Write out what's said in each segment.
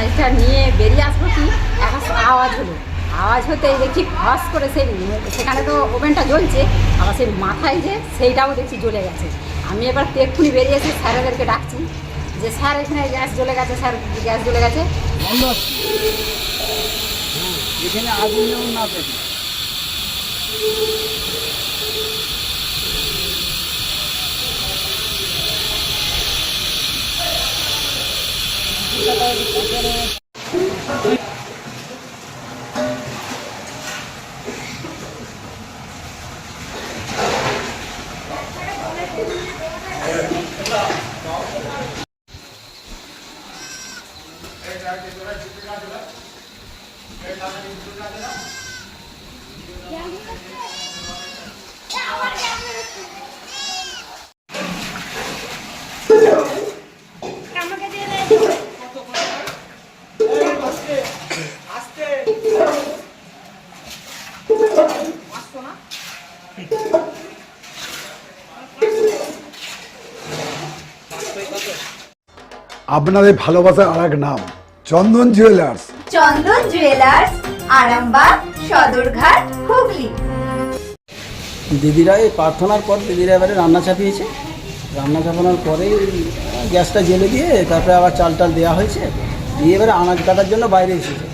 পেঁয়াজটা নিয়ে বেরিয়ে আসবো কি একটা আওয়াজ হলো, আওয়াজ হতেই দেখছি ফস করে সেখানে তো ওভেনটা জ্বলছে, আবার সেই মাথায় যে সেইটাও দেখছি জ্বলে গেছে। আমি এবার এক্ষুনি বেরিয়ে এসে স্যারেদেরকে ডাকছি যে স্যার এখানে গ্যাস জ্বলে গেছে, স্যার গ্যাস জ্বলে গেছে। এখানে আগুন যেমন না পেতে আপনাদের ভালোবাসার আর এক নাম চন্দন জুয়েলার্স। চন্দন জুয়েলার্স, আরামবাগ, সদরঘাট, হুগলি। দিদিরা এই প্রার্থনার পর দিদিরা এবারে রান্না চাপিয়েছে। রান্না চাপানোর পরেই গ্যাসটা জ্বেলে দিয়ে তারপরে আবার চাল টাল দেওয়া হয়েছে, দিয়ে এবারে আনাজ কাটার জন্য বাইরে এসেছে।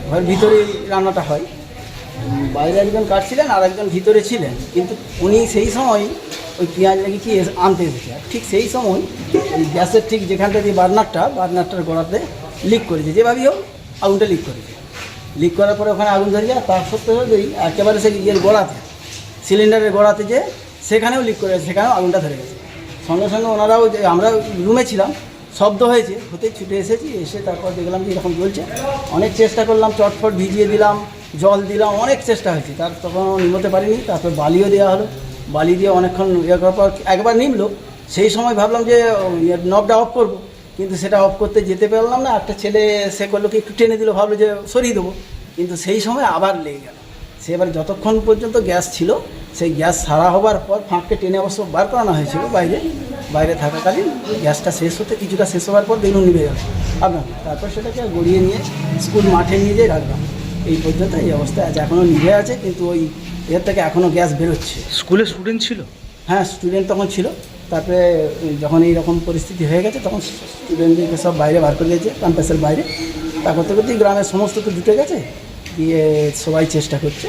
ঘরের ভিতরেই রান্নাটা হয়। বাইরে একজন কাটছিলেন আর একজন ভিতরে ছিলেন, কিন্তু উনি সেই সময় ওই পেঁয়াজ নাকি কি আনতে এসেছে। আর ঠিক সেই সময় ওই গ্যাসের ঠিক যেখানটা দিয়ে বার্নারটার গোড়াতে লিক করেছে, যেভাবেই হোক আগুনটা লিক করেছে। লিক করার পরে ওখানে আগুন ধরে যায়, তার সত্ত্বেও একেবারে সেই ইয়ের গোড়াতে, সিলিন্ডারের গোড়াতে যে সেখানেও লিক করে, সেখানেও আগুনটা ধরে গেছে। সঙ্গে সঙ্গে ওনারাও যে আমরা রুমে ছিলাম, শব্দ হয়েছে, হতে ছুটে এসেছি। এসে তারপর দেখলাম যে এরকম চলছে। অনেক চেষ্টা করলাম, চটফট ভিজিয়ে দিলাম, জল দিলাম, অনেক চেষ্টা হয়েছে, তার তখন নিমতে পারিনি। তারপর বালিও দেওয়া হলো, বালি দিয়ে অনেকক্ষণ ইয়ে করার পর একবার নিমলো। সেই সময় ভাবলাম যে নবটা অফ করবো, কিন্তু সেটা অফ করতে যেতে পারলাম না। একটা ছেলে সে করলো কি একটু টেনে দিল, ভাবলো যে সরিয়ে দেবো, কিন্তু সেই সময় আবার লেগে গেল। সে এবার যতক্ষণ পর্যন্ত গ্যাস ছিল, সেই গ্যাস সারা হবার পর ফাঁককে টেনে অবশ্য বার করানো হয়েছিল বাইরে থাকাকালীন। গ্যাসটা শেষ হতে কিছুটা শেষ হওয়ার পর বেলুন নিভে গেল আপনার। তারপর সেটাকে গড়িয়ে নিয়ে স্কুল মাঠে নিয়ে যেয়ে রাখলাম। এই পর্যন্ত এই অবস্থায় আছে, এখনও নিভে আছে, কিন্তু ওই এর থেকে এখনও গ্যাস বেরোচ্ছে। স্কুলে স্টুডেন্ট ছিল? হ্যাঁ, স্টুডেন্ট তখন ছিল। তারপরে যখন এই রকম পরিস্থিতি হয়ে গেছে, তখন স্টুডেন্টদেরকে সব বাইরে বার করে দিয়েছে, ক্যাম্পাসের বাইরে। তা করতে করতেই গ্রামের সমস্ত তো জুটে গেছে, দিয়ে সবাই চেষ্টা করছে।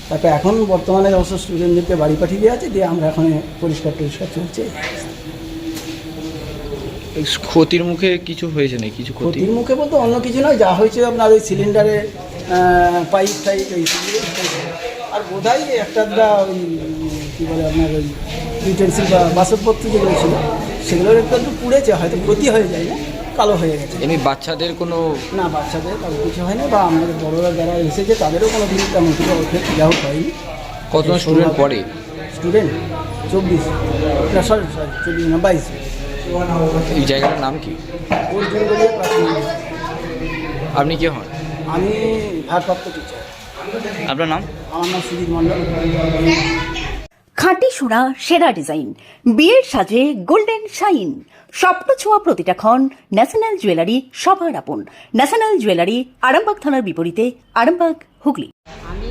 তারপরে এখন বর্তমানে অবশ্য স্টুডেন্টদেরকে বাড়ি পাঠিয়ে দেওয়া আছে, দিয়ে আমরা এখন পরিষ্কার চলছে। ক্ষতির মুখে কিছু হয়েছে না? কিছু ক্ষতির মুখে বলতে অন্য কিছু নয়, যা হয়েছে আপনার ওই সিলিন্ডারে পাইপ এই আর বোধহয় একটা ওই কী বলে আপনার ওই ইউটেন্সিল বা বাসনপত্র যেগুলো ছিল, সেগুলোর একটু পুড়েছে, হয়তো ক্ষতি হয়ে যায় না, কালো হয়ে গেছে। এমনি বাচ্চাদের কোনো? না, বাচ্চাদের কারো কিছু হয়নি, বা আমাদের বড়োরা যারা এসেছে তাদেরও কোনো দিন তেমন কিছু যাও হয়নি। কতজন স্টুডেন্ট পড়ে? স্টুডেন্ট 24, সরি 24 না 22। এই জায়গাটার নাম কি? আপনি কে হন? আমি ভারপ্রাপ্ত টিচার। আপনার নাম? আমার নাম সুজিত মণ্ডল। খাঁটি সোনা, সেরা ডিজাইন, বিয়ের সাজে গোল্ডেন শাইন। স্বপ্ন ছোঁয়া প্রতিটা ক্ষণ ন্যাশনাল জুয়েলারি সবার আপন। ন্যাশনাল জুয়েলারি, আরামবাগ থানার বিপরীতে, আরামবাগ, হুগলি। আমি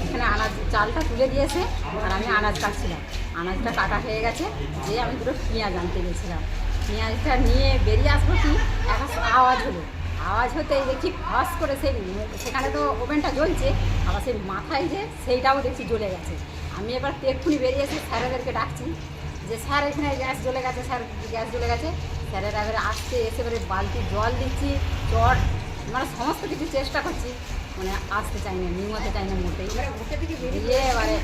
এখানে আনাজ চালটা তুলে দিয়েছে, আর আমি আনাজ কাটছিলাম। আনাজটা কাটা হয়ে গেছে, যে আমি দুটো পেঁয়াজ আনতে গেছিলাম। পেঁয়াজটা নিয়ে বেরিয়ে আসবো কি একটা আওয়াজ হলো, আওয়াজ হতেই দেখছি ফস করে সেখানে তো ওভেনটা জ্বলছে, আবার সেই মাথায় যে সেইটাও দেখছি জ্বলে গেছে। আমি এবার এক্ষুনি বেরিয়ে এসে স্যারেদেরকে ডাকছি যে স্যার এখানে গ্যাস জ্বলে গেছে, স্যার গ্যাস জ্বলে গেছে। স্যারেরা এবারে আসতে এসে এবারে বালতি জল দিচ্ছি, চট মানে সমস্ত কিছু চেষ্টা করছি, মানে আসতে চাই না, নিমতে চাই না মোটেই। দিয়ে এবারে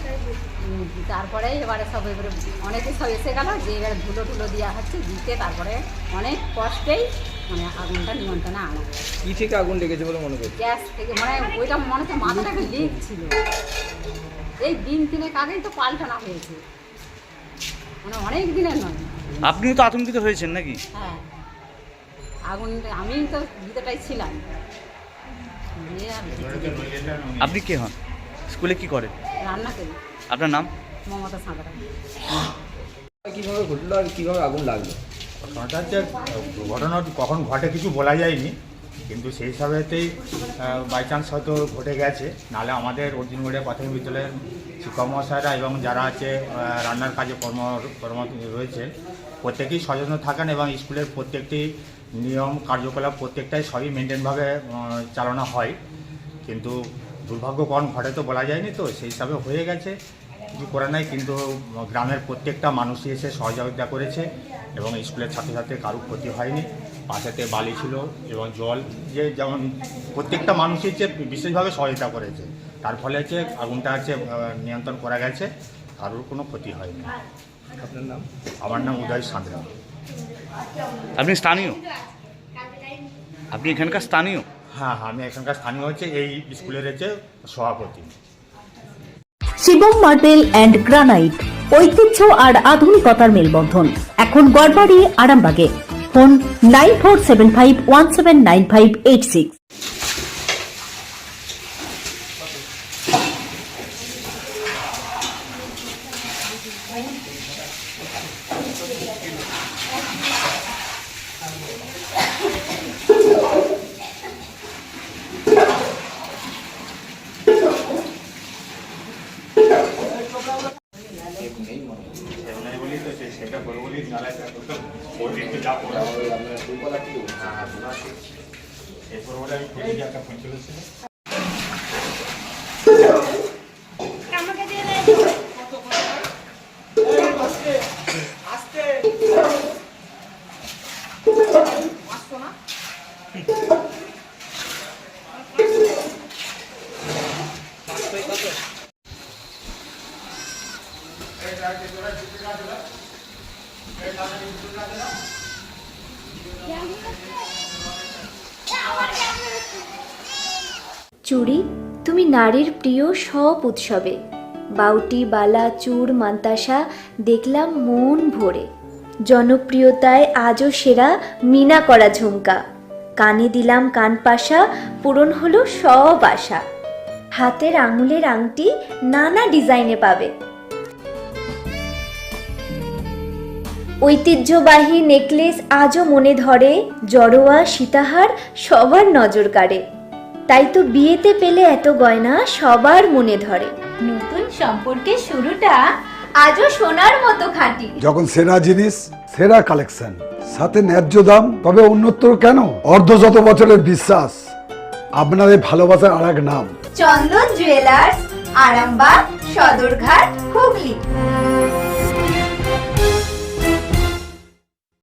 তারপরে এবারে সব এবারে অনেকে সব এসে গেল, যে এবারে ধুলো টুলো দেওয়া হচ্ছে, দিতে তারপরে অনেক কষ্টেই মানে আগুনটা নিয়ন্ত্রণে আনা। কি থেকে আগুন লেগেছে বলে মনে করছি? গ্যাস থেকে, মানে ওইটা মনে হচ্ছে মাথাটাকে লিক ছিল। এই দিন 3 আগেই তো পাল্টানো হয়েছে, মানে অনেক দিনের নয়। আপনিও তো আতঙ্কিত হয়েছেন নাকি? হ্যাঁ, আগুন আমি তো ভিতরটাই ছিলাম। আপনি কে হন? স্কুলে কি করেন? রান্না করি। আপনার নাম? মমতা সাঁতরা। কীভাবে ঘটলো আর কীভাবে আগুন লাগলো? ঘটনাটা হচ্ছে ঘটনা কখন ঘটে কিছু বলা যায়নি, কিন্তু সেই হিসাবেতেই বাই চান্স হয়তো ঘটে গেছে, নাহলে আমাদের অর্জুনগড়িয়া প্রাথমিক বিদ্যালয়ের শিক্ষক মহাশয়রা এবং যারা আছে রান্নার কাজে কর্মরত রয়েছে প্রত্যেকেই সচেতন থাকেন এবং স্কুলের প্রত্যেকটি নিয়ম কার্যকলাপ প্রত্যেকটাই সবই মেনটেনভাবে চালানো হয়। কিন্তু দুর্ভাগ্যকরণ ঘটে তো বলা যায়নি, তো সেই হিসাবে হয়ে গেছে, কিছু করার নাই। কিন্তু গ্রামের প্রত্যেকটা মানুষই এসে সহযোগিতা করেছে এবং স্কুলের ছাত্রছাত্রীর কারো ক্ষতি হয়নি। পাশেতে বালি ছিল এবং জল, যে যেমন প্রত্যেকটা মানুষই হচ্ছে বিশেষভাবে সহায়তা করেছে, তার ফলে হচ্ছে আগুনটা হচ্ছে নিয়ন্ত্রণ করা গেছে, কারোর কোনো ক্ষতি হয়নি। আপনার নাম? আমার নাম উদয় সাঁতরা। আপনি স্থানীয়? আপনি এখানকার স্থানীয়? হ্যাঁ, আমি এখানকার স্থানীয় হচ্ছে এই স্কুলের হচ্ছে সভাপতি। শিবম মার্বেল অ্যান্ড গ্রানাইট, ঐতিহ্য আর আধুনিকতার মেলবন্ধন, এখন গড়বাড়ি আরামবাগে। ফোন 9475179586। সেটা করবো বলি নাহলে যা পড়া এরপর বলে আমি খুঁজে গিয়ে একটা ফোন চলেছিল। চুড়ি, তুমি নারীর প্রিয় সব উৎসবে, বাউটি, বালা, চূড়, মান্তাসা দেখলাম মন ভরে। জনপ্রিয়তায় আজও সেরা মিনা করা ঝুমকা, কানে দিলাম কানপাশা, পূরণ হলো সব আশা। হাতের আঙুলের আংটি নানা ডিজাইনে পাবে, ঐতিহ্যবাহী নেকলেস আজও মনে ধরে, জড়োয়া সীতাহার সবার নজর কাড়ে। তাই তো বিয়েতে পেলে এত গয়না সবার মনে ধরে। নতুন সম্পর্কের শুরুটা আজও সোনার মতো খাঁটি। যখন সেরা জিনিস, সেরা কালেকশন, সাথে ন্যায্য দাম, তবে উন্নতর কেন? অর্ধশত বছরের বিশ্বাস, আপনাদের ভালোবাসার আর এক নাম চন্দন জুয়েলার্স, আরামবাগ, সদরঘাট, হুগলি।